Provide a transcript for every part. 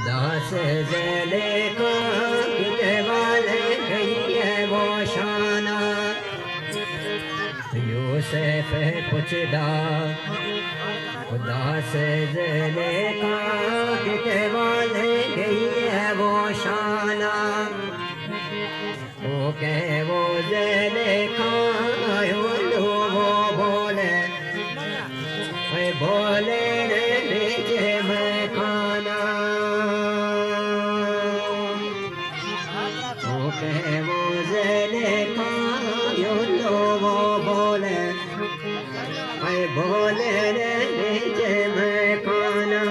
दास जले को किते वाले गई है वो शाना यूसुफ पुछदा दास जले का किते वाले गई है वो शाना ओ के वो जले खायो लो वो बोले बोले रे बेचे मैं खाना ओ के वो जले खायो लो वो बोले बोले रे बेचे मैं खाना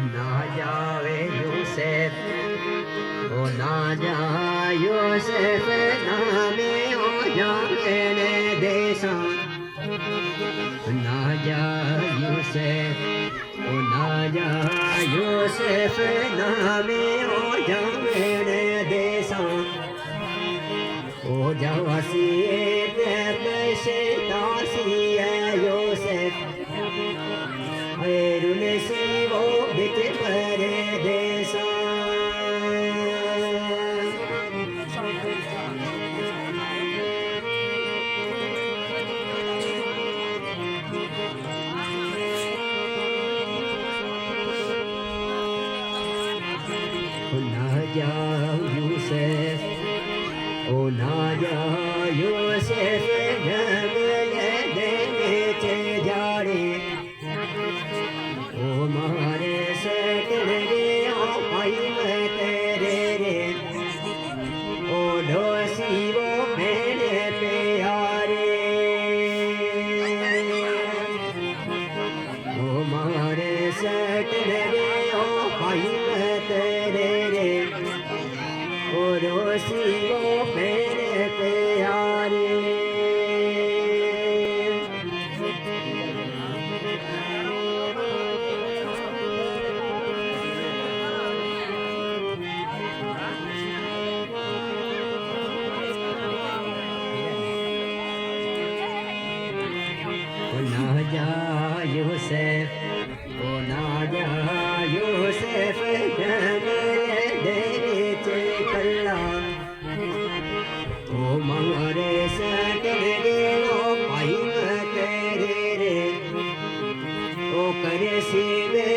ना जावे यूसुफ ओ ना जा यूसुफ नामे ओ जावे ने देशा ना जा यूसुफ ओ ना जा यूसुफ नामे ओ जावे ने देशा ओ जावासी पैसे तासी है यूसुफ रुने वो बिट परे देसा ना जा यूसुफ ओ ना जा यूसुफ गमले देने चे जाड़े ओ मारे सकल रे ओ भाई मैं तेरे रे ओ ढोसी वो मेरे प्यारे ओ मारे सकल रे ओ भाई मैं तेरे रे ओ ढोसी वो मेरे प्यारे ना जा यूसुफ ओ ना जा यूसुफ गमले देने चे कल्ला ओ मारे सकल रे ओ भाई मैं तेरे रे ओ करे सिवे